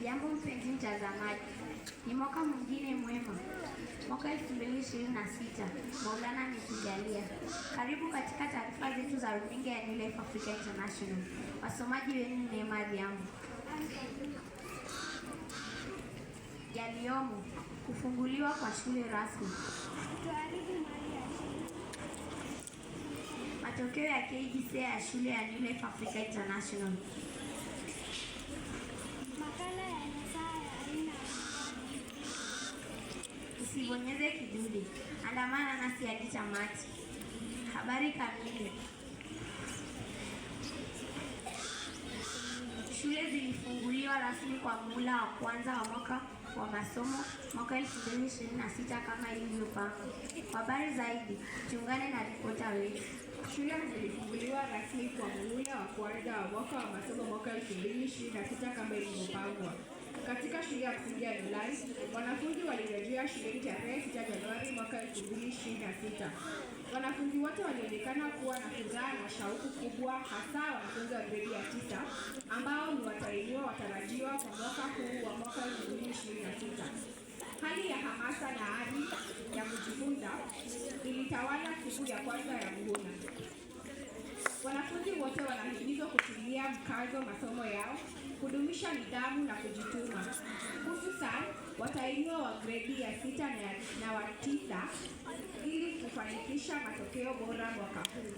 Jambo mpenzi mtazamaji, ni mwaka mwingine mwema, mwaka 2026. Maulana ametujalia. Karibu katika taarifa zetu za runinga ya New Life Africa International. Wasomaji wenu Neema Dhiambo. Yaliyomo: kufunguliwa kwa shule rasmi, matokeo ya KJSEA ya shule ya New Life Africa International, usibonyeze kidude, andamana nasi hadi tamati. Habari kamili. Shule zilifunguliwa rasmi kwa muhula wa kwanza wa mwaka wa masomo mwaka 2026 kama ilivyopangwa. Kwa habari zaidi, tuungane na ripota wetu. Shule zilifunguliwa rasmi kwa muhula wa kwanza wa mwaka wa masomo mwaka 2026 kama ilivyopangwa. Katika shule ya msingi ya Julai, wanafunzi walirejea shuleni tarehe 6 Januari mwaka 2026. Wanafunzi wote walionekana kuwa na furaha na shauku kubwa, hasa wanafunzi wa gredi ya 9 ambao ni watahiniwa watarajiwa kwa mwaka huu wa mwaka 2026. Hali ya hamasa na ari ya kujifunza ilitawala siku ya kwanza ya muhula. Wanafunzi wote wanahimizwa kutilia mkazo masomo yao, kudumisha nidhamu na kujituma, hususan watahiniwa wa gredi ya 6 na wa 9 ili kufanikisha matokeo bora mwaka huu.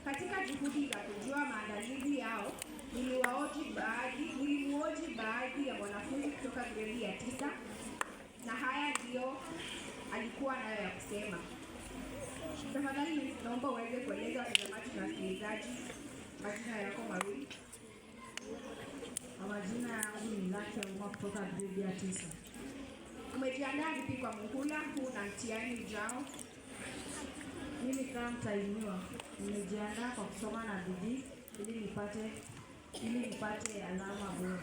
Katika juhudi za kujua maandalizi yao, nilimhoji baadhi ya wanafunzi kutoka gredi ya 9 na haya ndiyo alikuwa nayo ya kusema. Tafadhali naomba uweze kueleza watazamaji na wasikilizaji majina yako mawili. Majina yangu ni Lake Uma kutoka gredi ya 9. Umejiandaa vipi kwa muhula huu na mtihani ujao? Mimi kama mtahiniwa nimejiandaa kwa kusoma na bidii ili nipate alama bora.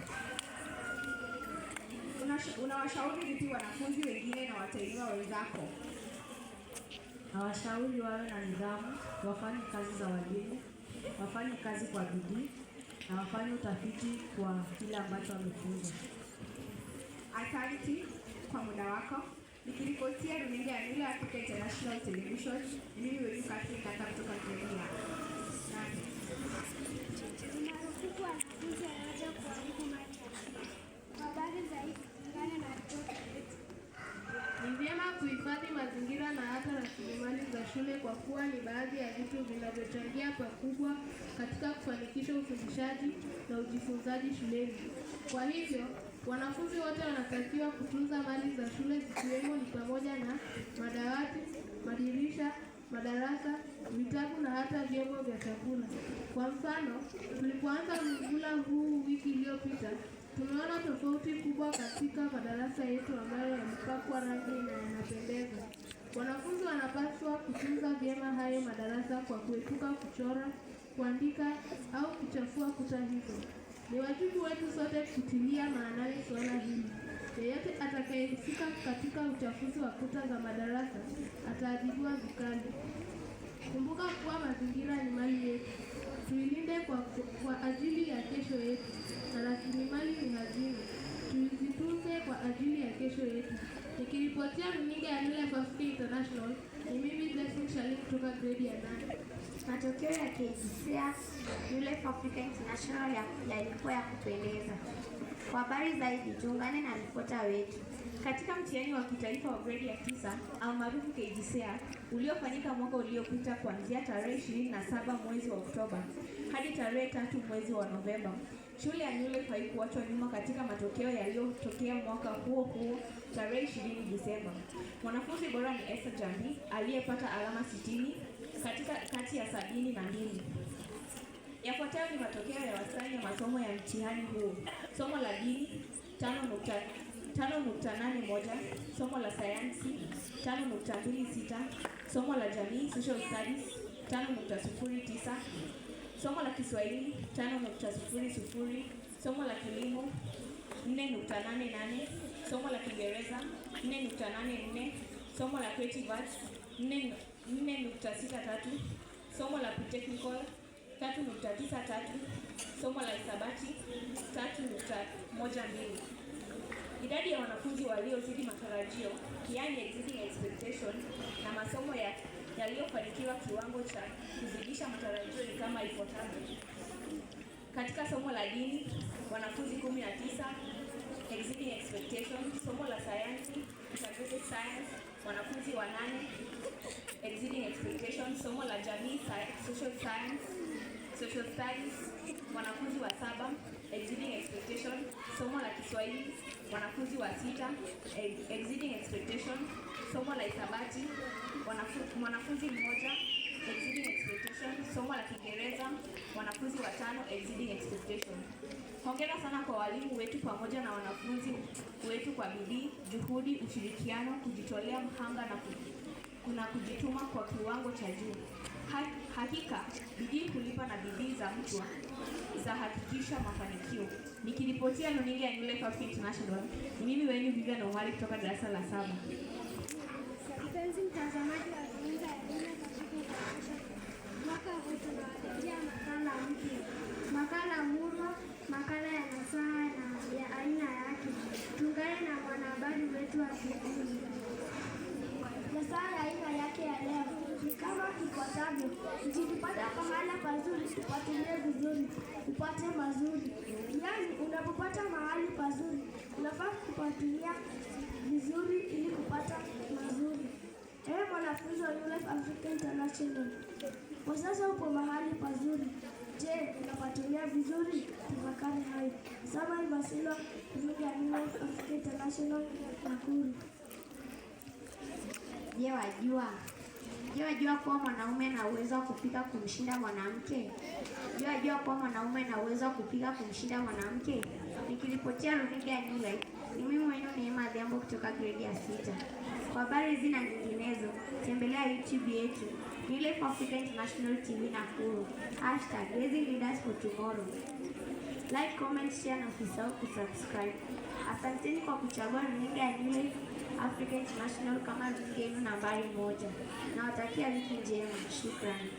Unawashauri vipi wanafunzi wengine na watahiniwa wenzako? Nawashauri wawe na nidhamu, wafanye kazi za walimu, wafanye kazi kwa bidii na wafanye utafiti kwa kile ambacho wamefunzwa. Asante kwa muda wako. Nikiripotia runinga ya New Life Africa International Television, mimi wewe Catherine Kata kutoka Kenya. Marufuku wanafunzi wanaanza kuharibu mali ya shule. Habari zaidi kulingana na ripoti yetu. Ni vyema kuhifadhi mazingira na hata rasilimali za shule kwa kuwa ni baadhi ya vitu vinavyochangia pakubwa katika kufanikisha ufundishaji na ujifunzaji shuleni. Kwa hivyo, wanafunzi wote wanatakiwa kutunza mali za shule zikiwemo ni pamoja na madawati, madirisha, madarasa, vitabu na hata vyombo vya chakula. Kwa mfano, tulipoanza muhula huu wiki iliyopita, tumeona tofauti kubwa katika madarasa yetu ambayo yamepakwa rangi na yanapendeza. Wanafunzi wanapaswa kutunza vyema hayo madarasa kwa kuepuka kuchora, kuandika au kuchafua kuta hizo. Ni wajibu wetu sote kutilia maanani suala hili. Yeyote atakayehusika katika uchafuzi wa kuta za madarasa ataadhibiwa vikali. Kumbuka kuwa mazingira ni mali yetu. Tuilinde kwa ajili ya kesho yetu, na rasilimali ni hazina. Tuzitunze kwa ajili ya kesho yetu. Nikiripotia runinga ya New Life Africa International, ni mimi Blessing Shali kutoka gredi ya 8. Matokeo ya KJSEA New Life Africa International yalikuwa ya kupendeza. Kwa habari zaidi, tuungane na ripota wetu. Katika mtihani wa kitaifa wa gredi ya 9 almaarufu KJSEA uliofanyika mwaka uliopita kuanzia tarehe 27 mwezi wa Oktoba hadi tarehe 3 mwezi wa Novemba, shule ya New Life haikuachwa nyuma katika matokeo yaliyotokea mwaka huo tarehe 20 Disemba. Mwanafunzi bora ni Esther Jambi aliyepata alama 60 kati ya 72. Yafuatayo ni matokeo ya wastani ya masomo ya mtihani huo. Somo la dini 5.81, somo la sayansi 5.26, somo la jamii social studies 5.09, somo la Kiswahili 5.00, somo la kilimo 4.88, somo la Kiingereza 4.84, somo la creative arts 4.63, somo la pre-technical 3.93, somo la hisabati 3.12. Idadi ya wanafunzi waliozidi matarajio, yaani exceeding expectation, na masomo yaliyofanikiwa kiwango cha kuzidisha matarajio ni kama ifuatavyo. Katika somo la dini, wanafunzi 19, exceeding expectation. Somo la sayansi, integrated science, wanafunzi 8, exceeding expectation. Somo la jamii, social science, social studies, wanafunzi 7, exceeding expectation. Somo la Kiswahili, wanafunzi 6, exceeding expectation. Somo la hisabati, mwanafunzi 1, exceeding expectation. Somo la Kiingereza, wanafunzi 5, exceeding expectation. Hongera sana kwa walimu wetu pamoja na wanafunzi wetu kwa bidii, juhudi, ushirikiano, kujitolea mhanga na kujituma kwa kiwango cha juu. Hakika bidii kulipa na bidii za mchwa zahakikisha mafanikio. Nikiripotia runinga ya New Life Africa International, ni mimi wenu Vivian Omari kutoka darasa la 7. Mpenzi mtazamaji wa runinga ya New Life Africa International, mwaka huu tunawaletea makala mpya, makala murwa, makala ya nasaha na ya aina yake. Tuungane na mwanahabari wetu wa kikundi. Nasaha ya aina yake ya leo ni kama ifuatavyo: ukipata pahala pazuri upatilie vizuri, upate mazuri. Yaani, unapopata mahali pazuri unafaa kupatilia vizuri ili kupata mazuri. Ewe mwanafunzi wa New Life Africa International, kwa sasa upo mahali pazuri. Je, unapatilia vizuri? Tafakari hayo. Sama Ibasilo, runinga ya New Life Africa International, Nakuru. Je, wajua kuwa mwanaume ana uwezo wa kupika kumshinda mwanamke? Je, wajua kuwa mwanaume ana uwezo wa kupika kumshinda mwanamke? Nikiripotia runinga ya New Life, ni mimi wenu Neema Adhiambo kutoka gredi ya 6. Kwa habari hizi na nyinginezo, tembelea YouTube yetu New Life Africa International TV Nakuru. #RaisingLeaders for Tomorrow. Like, comment, share na usisahau kusubscribe. Asanteni kwa kuchagua runinga ya New Life Africa International kama runinga yenu nambari 1. Nawatakia wiki njema. Shukrani.